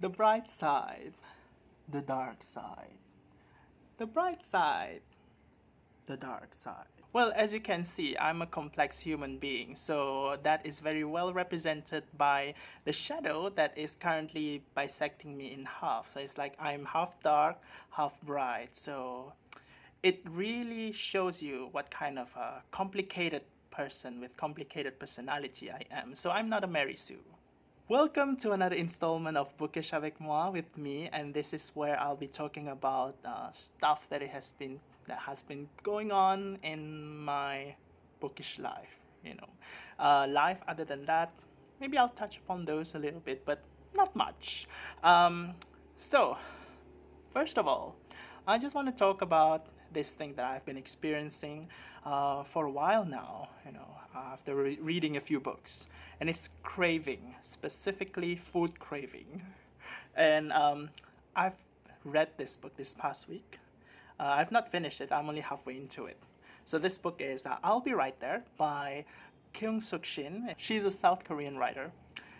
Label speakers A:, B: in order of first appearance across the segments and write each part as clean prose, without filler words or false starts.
A: The bright side, the dark side. The bright side, the dark side. Well, as you can see, I'm a complex human being, so that is very well represented by the shadow that is currently bisecting me in half. So it's like I'm half dark, half bright. So it really shows you what kind of a complicated person with complicated personality I am. So I'm not a Mary Sue. Welcome to another installment of Bookish avec moi with me, and this is where I'll be talking about stuff that has been going on in my bookish life. Life other than that, maybe I'll touch upon those a little bit, but not much. So, first of all, I just want to talk about this thing that I've been experiencing for a while now, after reading a few books. And it's craving, specifically food craving. And I've read this book this past week. I've not finished it, I'm only halfway into it. So this book is I'll Be Right There by Kyung-Suk Shin. She's a South Korean writer.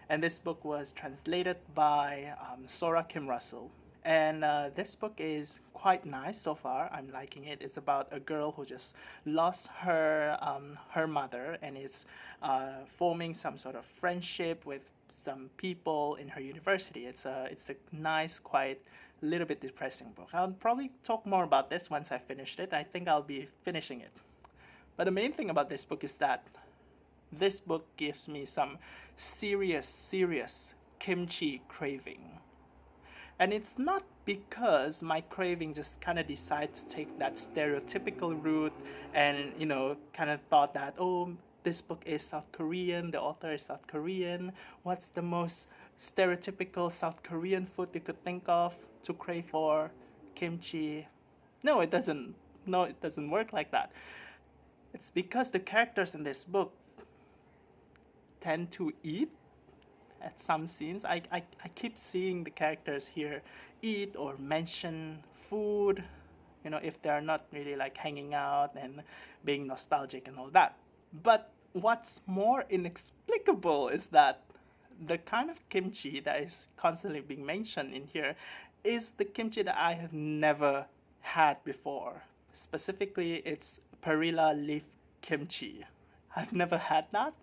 A: And this book was translated by Sora Kim Russell. And this book is quite nice so far. I'm liking it. It's about a girl who just lost her mother and is forming some sort of friendship with some people in her university. It's a nice, quite little bit depressing book. I'll probably talk more about this once I finished it. I think I'll be finishing it. But the main thing about this book is that this book gives me some serious kimchi craving. And it's not because my craving just kind of decided to take that stereotypical route and, kind of thought that, oh, this book is South Korean, the author is South Korean. What's the most stereotypical South Korean food you could think of to crave for? Kimchi. No, it doesn't. No, it doesn't work like that. It's because the characters in this book tend to eat at some scenes. I keep seeing the characters here eat or mention food, if they're not really like hanging out and being nostalgic and all that. But what's more inexplicable is that the kind of kimchi that is constantly being mentioned in here is the kimchi that I have never had before. Specifically, it's perilla leaf kimchi. I've never had that.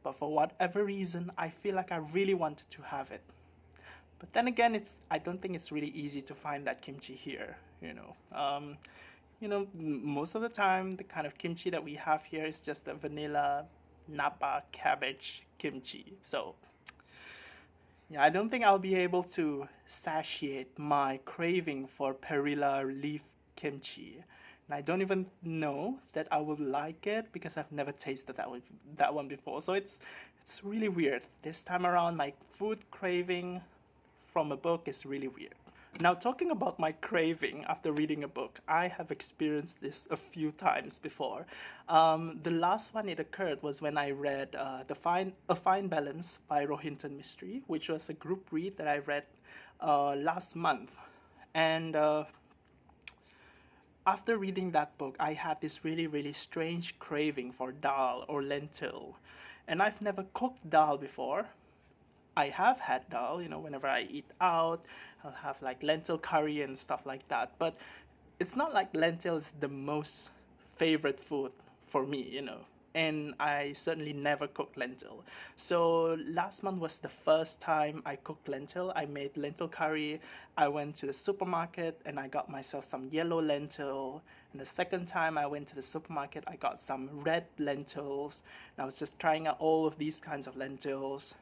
A: But for whatever reason, I feel like I really wanted to have it. But then again, I don't think it's really easy to find that kimchi here. Most of the time, the kind of kimchi that we have here is just a vanilla napa cabbage kimchi. So, yeah, I don't think I'll be able to satiate my craving for perilla leaf kimchi. And I don't even know that I would like it because I've never tasted that one before. So it's really weird. This time around, my food craving from a book is really weird. Now, talking about my craving after reading a book, I have experienced this a few times before. The last one it occurred was when I read A Fine Balance by Rohinton Mistry, which was a group read that I read last month. And after reading that book, I had this really strange craving for dal or lentil. And I've never cooked dal before. I have had dal, whenever I eat out, I'll have like lentil curry and stuff like that. But it's not like lentil is the most favorite food for me, And I certainly never cooked lentil. So last month was the first time I cooked lentil. I made lentil curry. I went to the supermarket and I got myself some yellow lentil. And the second time I went to the supermarket, I got some red lentils. And I was just trying out all of these kinds of lentils.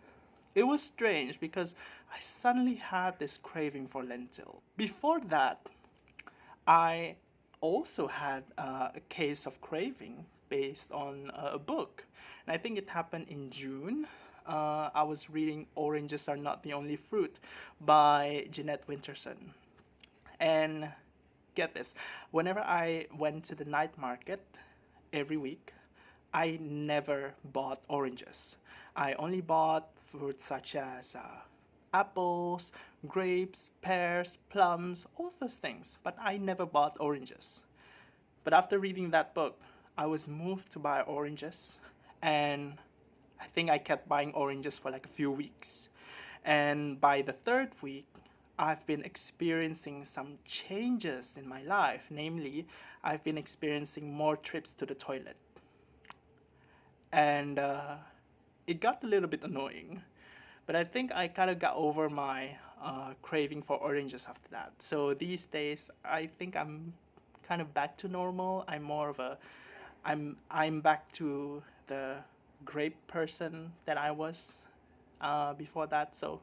A: It was strange because I suddenly had this craving for lentil. Before that, I also had a case of craving based on a book. And I think it happened in June. I was reading Oranges Are Not the Only Fruit by Jeanette Winterson. And get this, whenever I went to the night market every week, I never bought oranges. I only bought fruits such as apples, grapes, pears, plums, all those things. But I never bought oranges. But after reading that book, I was moved to buy oranges, and I think I kept buying oranges for like a few weeks. And by the third week, I've been experiencing some changes in my life. Namely, I've been experiencing more trips to the toilet. And it got a little bit annoying. But I think I kind of got over my craving for oranges after that. So these days, I think I'm kind of back to normal. I'm more of a, I'm back to the grape person that I was before that. So,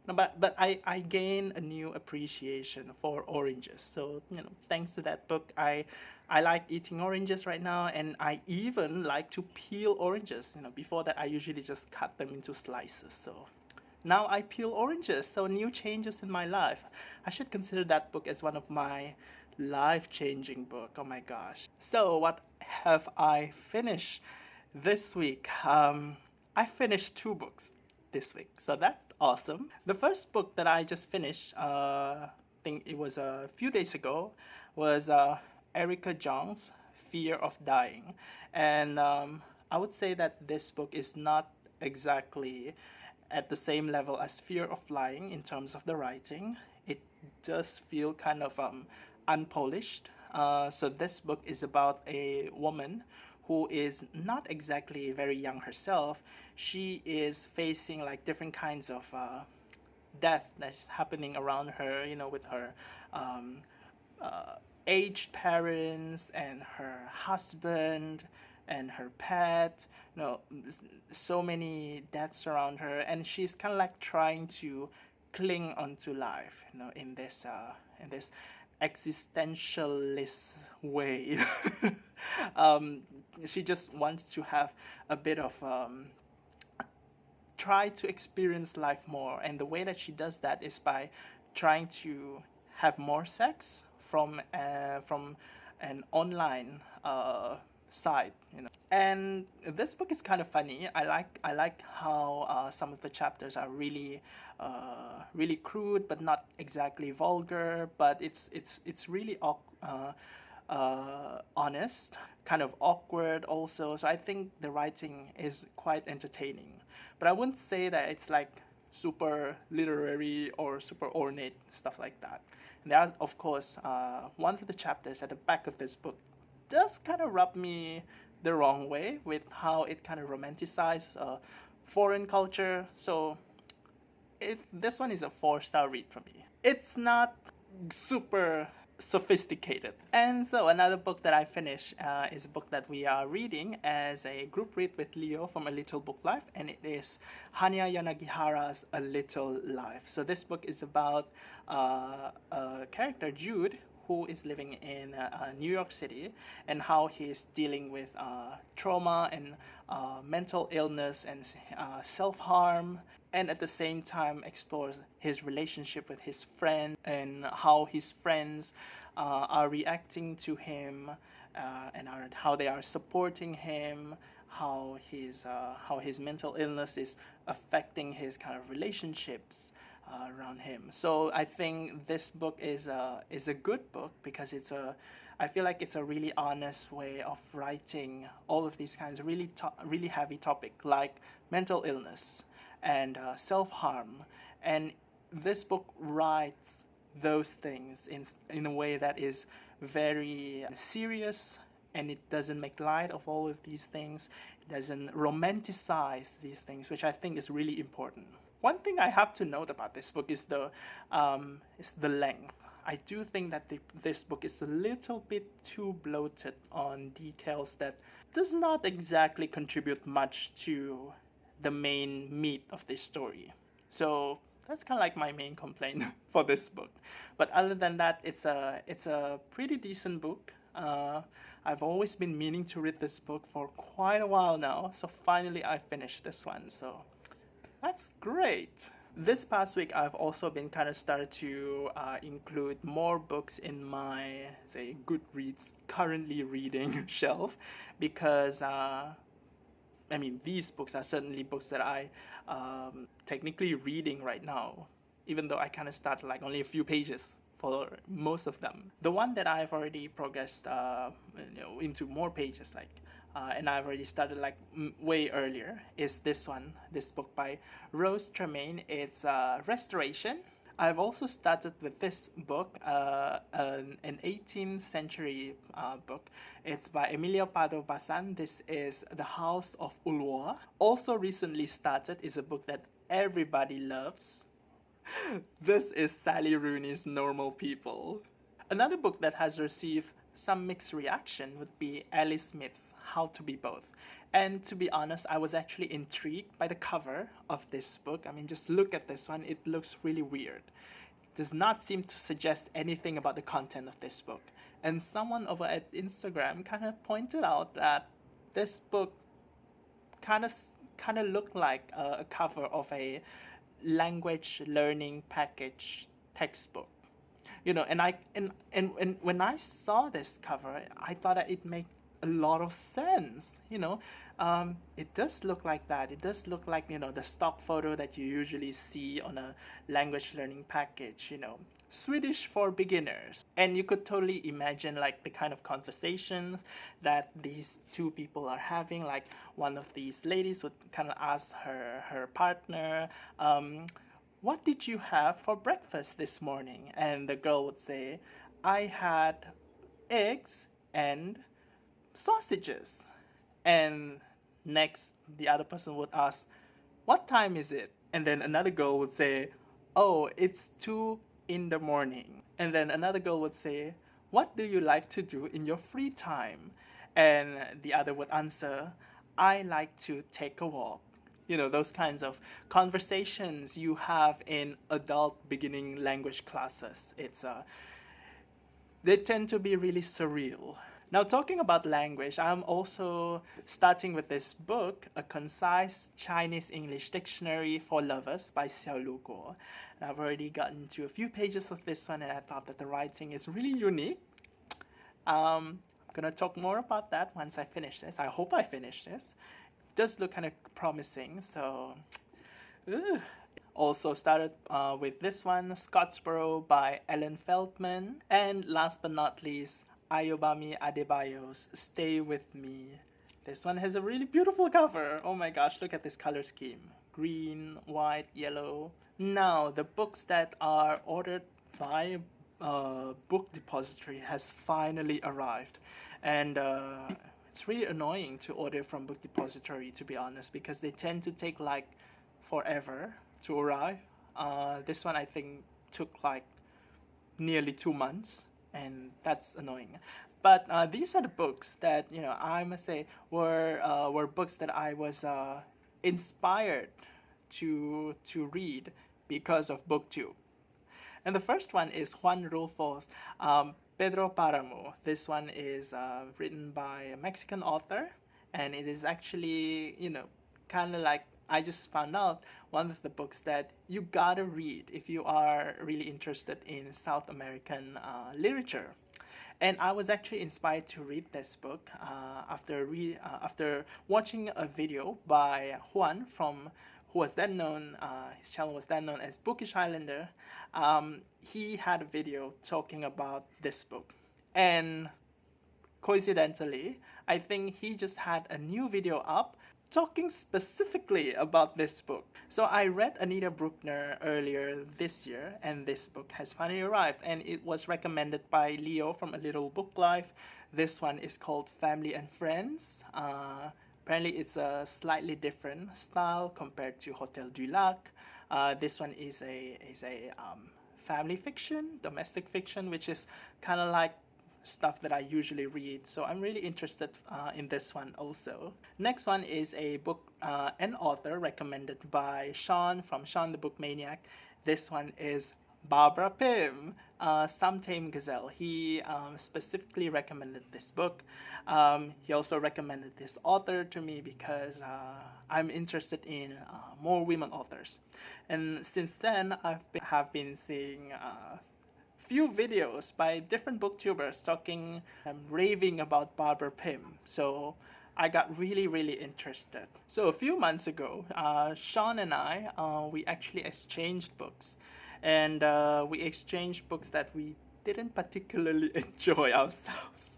A: no, but I gain a new appreciation for oranges. So thanks to that book, I like eating oranges right now, and I even like to peel oranges. Before that I usually just cut them into slices. So now I peel oranges. So new changes in my life. I should consider that book as one of my life-changing book. Oh my gosh. So what have I finished this week? I finished 2 books this week, so that's awesome. The first book that I just finished, I think it was a few days ago, was Erica Jong's Fear of Dying. And I would say that this book is not exactly at the same level as Fear of Flying in terms of the writing. It does feel kind of unpolished. So this book is about a woman who is not exactly very young herself. She is facing like different kinds of death that's happening around her, with her aged parents and her husband and her pet. So many deaths around her, and she's kind of like trying to cling onto life, in this existentialist way. She just wants to have a bit of try to experience life more, and the way that she does that is by trying to have more sex from an online site. And this book is kind of funny. I like how some of the chapters are really really crude, but not exactly vulgar. But it's really honest, kind of awkward also. So I think the writing is quite entertaining. But I wouldn't say that it's like super literary or super ornate, stuff like that. And there's, of course, one of the chapters at the back of this book does kind of rub me the wrong way with how it kind of romanticizes foreign culture. So this one is a 4-star read for me. It's not super sophisticated. And so another book that I finished is a book that we are reading as a group read with Leo from A Little Book Life, and it is Hanya Yanagihara's A Little Life. So this book is about a character, Jude, who is living in New York City, and how he's dealing with trauma and mental illness and self-harm, and at the same time explores his relationship with his friend and how his friends are reacting to him, and how they are supporting him, how his mental illness is affecting his kind of relationships around him. So I think this book is a good book because I feel like it's a really honest way of writing all of these kinds of really heavy topic like mental illness and self-harm. And this book writes those things in a way that is very serious, and it doesn't make light of all of these things. It doesn't romanticize these things, which I think is really important. One thing I have to note about this book is the length. I do think that this book is a little bit too bloated on details that does not exactly contribute much to the main meat of this story. So that's kind of like my main complaint for this book. But other than that, it's a pretty decent book. I've always been meaning to read this book for quite a while now, so finally I finished this one. So that's great. This past week, I've also been kind of started to include more books in my, say, Goodreads currently reading shelf, because these books are certainly books that I technically reading right now, even though I kind of started like only a few pages for most of them. The one that I've already progressed into more pages, like and I've already started like way earlier, is this one, this book by Rose Tremaine. It's Restoration. I've also started with this book, an 18th century book. It's by Emilio Pardo Bazan. This is The House of Ulloa. Also recently started is a book that everybody loves. This is Sally Rooney's Normal People. Another book that has received some mixed reaction would be Ellie Smith's How to Be Both. And to be honest, I was actually intrigued by the cover of this book. I mean, just look at this one. It looks really weird. It does not seem to suggest anything about the content of this book. And someone over at Instagram kind of pointed out that this book kind of looked like a cover of a language learning package textbook. You know, and when I saw this cover, I thought that it made a lot of sense. You know, it does look like that. It does look like, you know, the stock photo that you usually see on a language learning package, you know, Swedish for beginners. And you could totally imagine like the kind of conversations that these two people are having. Like one of these ladies would kind of ask her partner, what did you have for breakfast this morning? And the girl would say, I had eggs and sausages. And next, the other person would ask, what time is it? And then another girl would say, oh, it's 2 in the morning. And then another girl would say, what do you like to do in your free time? And the other would answer, I like to take a walk. You know, those kinds of conversations you have in adult beginning language classes. They tend to be really surreal. Now, talking about language, I'm also starting with this book, A Concise Chinese-English Dictionary for Lovers by Xiaolu Guo. And I've already gotten to a few pages of this one, and I thought that the writing is really unique. I'm going to talk more about that once I finish this. I hope I finish this. It does look kind of promising, so... Also started with this one, Scottsboro by Ellen Feldman. And last but not least, Ayobami Adebayo's Stay With Me. This one has a really beautiful cover. Oh my gosh, look at this color scheme. Green, white, yellow. Now, the books that are ordered by Book Depository has finally arrived. And it's really annoying to order from Book Depository, to be honest, because they tend to take like forever to arrive. This one I think took like nearly 2 months, and that's annoying. But these are the books that, you know, I must say were books that I was inspired to read because of BookTube. And the first one is Juan Rulfo's Pedro Paramo. This one is written by a Mexican author, and it is actually, you know, kind of like, I just found out one of the books that you gotta read if you are really interested in South American literature. And I was actually inspired to read this book after watching a video by Juan who was then known, his channel was then known as Bookish Highlander. He had a video talking about this book. And coincidentally, I think he just had a new video up talking specifically about this book. So I read Anita Bruckner earlier this year, and this book has finally arrived, and it was recommended by Leo from A Little Book Life. This one is called Family and Friends. Apparently it's a slightly different style compared to Hotel du Lac. This one is a family fiction, domestic fiction, which is kind of like stuff that I usually read. So I'm really interested in this one also. Next one is a book and author recommended by Shawn from Shawn the Book Maniac. This one is Barbara Pym, Some Tame Gazelle. He specifically recommended this book. He also recommended this author to me because I'm interested in more women authors. And since then, I have been seeing few videos by different booktubers talking and raving about Barbara Pym. So I got really interested. So a few months ago, Shawn and I, we actually exchanged books. And we exchanged books that we didn't particularly enjoy ourselves.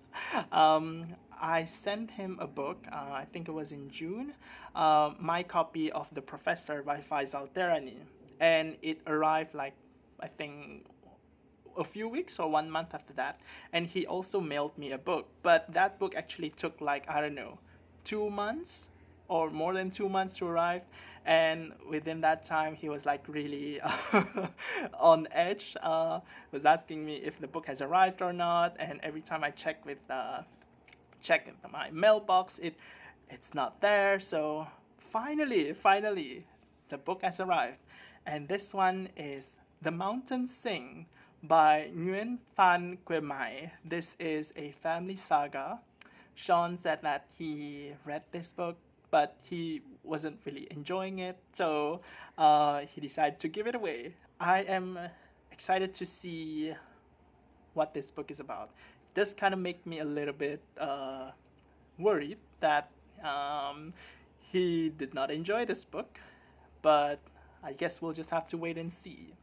A: I sent him a book, I think it was in June, my copy of The Professor by Faisal Terani. And it arrived like, I think, a few weeks or 1 month after that. And he also mailed me a book. But that book actually took like, I don't know, 2 months or more than 2 months to arrive. And within that time, he was like really on edge. Was asking me if the book has arrived or not. And every time I check my mailbox, it's not there. So finally, the book has arrived. And this one is The Mountains Sing by Nguyen Phan Que Mai. This is a family saga. Shawn said that he read this book, but he wasn't really enjoying it, so he decided to give it away. I am excited to see what this book is about. It does kind of make me a little bit worried that he did not enjoy this book, but I guess we'll just have to wait and see.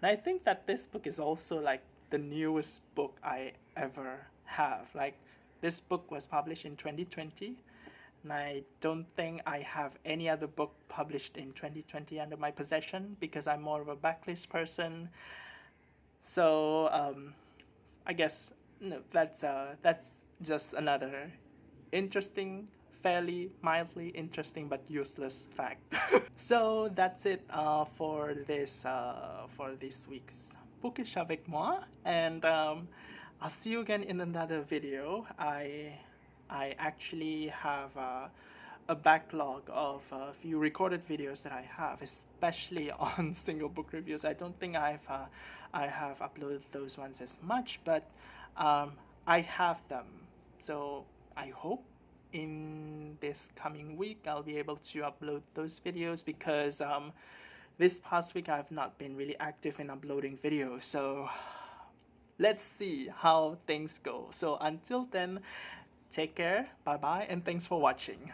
A: And I think that this book is also like the newest book I ever have. Like, this book was published in 2020, and I don't think I have any other book published in 2020 under my possession because I'm more of a backlist person. So I guess that's just another interesting, fairly mildly interesting but useless fact. So that's it for this week's Bookish avec moi, and I'll see you again in another video. I actually have a backlog of a few recorded videos that I have, especially on single book reviews. I don't think I have uploaded those ones as much, but I have them. So I hope in this coming week I'll be able to upload those videos, because this past week I've not been really active in uploading videos. So let's see how things go. So until then, take care, bye bye, and thanks for watching.